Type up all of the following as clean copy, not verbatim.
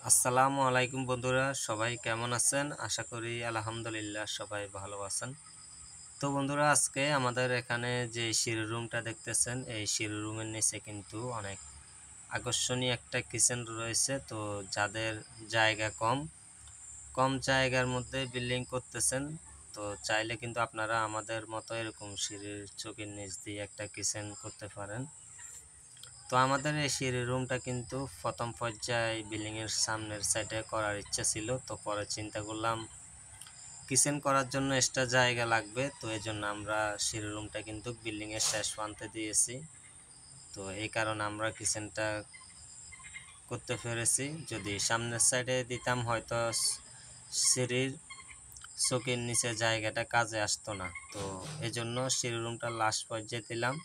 আসসালামু আলাইকুম বন্ধুরা, সবাই কেমন আছেন? আশা করি আলহামদুলিল্লাহ সবাই ভালো আছেন। তো বন্ধুরা, আজকে আমাদের এখানে যে সিঁড়ি রুমটা দেখতেছেন, এই সিঁড়ি রুমের নিচে কিন্তু অনেক আকর্ষণীয় একটা কিচেন রয়েছে। তো যাদের জায়গা কম কম জায়গার মধ্যে বিল্ডিং করতেছেন, তো চাইলে কিন্তু আপনারা আমাদের মতো এরকম সিঁড়ির চোখের নিচ দিয়ে একটা কিচেন করতে পারেন। তো আমাদের এই সিঁড়ি রুমটা কিন্তু প্রথম পর্যায়ে বিল্ডিংয়ের সামনের সাইডে করার ইচ্ছা ছিল। তো পরে চিন্তা করলাম কিচেন করার জন্য এক্সট্রা জায়গা লাগবে, তো এই জন্য আমরা সিঁড়ি রুমটা কিন্তু বিল্ডিংয়ের শেষ প্রান্তে দিয়েছি। তো এই কারণে আমরা কিচেনটা করতে পেরেছি। যদি সামনের সাইডে দিতাম হয়তো সিঁড়ির চোখের নিচে জায়গাটা কাজে আসতো না। তো এই জন্য সিঁড়ি রুমটা লাস্ট পর্যায়ে দিলাম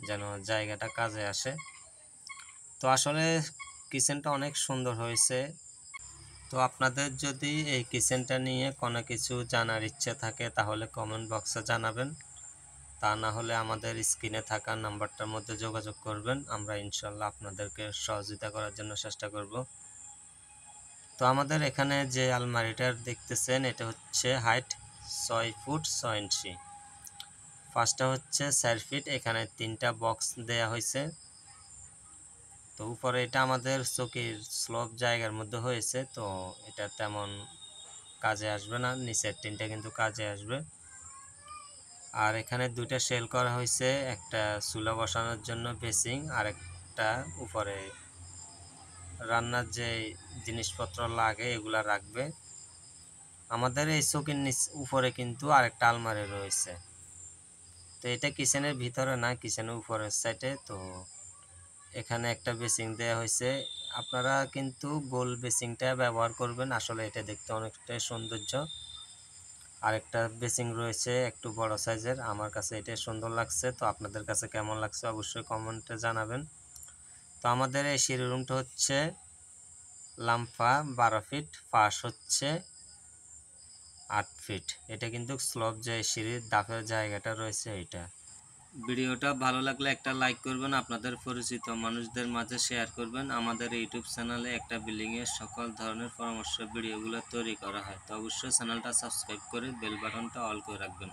যেন জায়গাটা কাজে আসে। তো আসলে কিচেনটা অনেক সুন্দর হয়েছে। তো আপনাদের যদি এই কিচেনটা নিয়ে কোনো কিছু জানার ইচ্ছে থাকে তাহলে কমেন্ট বক্সে জানাবেন। তা না হলে আমাদের স্ক্রিনে থাকা নাম্বারটার মধ্যে যোগাযোগ করবেন, আমরা ইনশাল্লাহ আপনাদেরকে সহযোগিতা করার জন্য চেষ্টা করব। তো আমাদের এখানে যে আলমারিটা দেখতেছেন, এটা হচ্ছে হাইট 6 ফুট 6 ইঞ্চি, ফার্স্টটা হচ্ছে 4 ফিট। এখানে 3টা বক্স দেয়া হয়েছে। তো উপরে এটা আমাদের চৌকির স্লব জায়গার মধ্যে হয়েছে, তো এটা তেমন কাজে আসবে না, নিচের টিনটা কিন্তু কাজে আসবে। আর এখানে দুইটা শেল করা হয়েছে, একটা চুলা বসানোর জন্য বেসিং, আর একটা উপরে রান্নার যে জিনিসপত্র লাগে এগুলা রাখবে। আমাদের এই চৌকির উপরে কিন্তু আরেকটা আলমারি রয়েছে। তো এটা কিচেনের ভিতরে না, কিচেনের উপরের সাইডে। তো এখানে একটা বেসিং দেওয়া হয়েছে। আপনারা কিন্তু গোল বেসিংটা ব্যবহার করবেন, আসলে এটা দেখতে অনেকটাই সৌন্দর্য। আরেকটা বেসিং রয়েছে একটু বড় সাইজের, আমার কাছে এটা সুন্দর লাগছে। তো আপনাদের কাছে কেমন লাগছে অবশ্যই কমেন্টে জানাবেন। তো আমাদের এই সিঁড়ি রুমটা হচ্ছে লাম্পা 12 ফিট, ফাঁস হচ্ছে 8 ফিট। এটা কিন্তু স্লব যে সিঁড়ির ধাপের জায়গাটা রয়েছে এটা। ভিডিওটা ভালো লাগলে একটা লাইক করবেন, আপনাদের পরিচিত মানুষদের মাঝে শেয়ার করবেন। আমাদের ইউটিউব চ্যানেলে একটা বিল্ডিংয়ের সকল ধরনের পরামর্শ ভিডিওগুলো তৈরি করা হয়, তো অবশ্যই চ্যানেলটা সাবস্ক্রাইব করে বেল বাটনটা অল করে রাখবেন।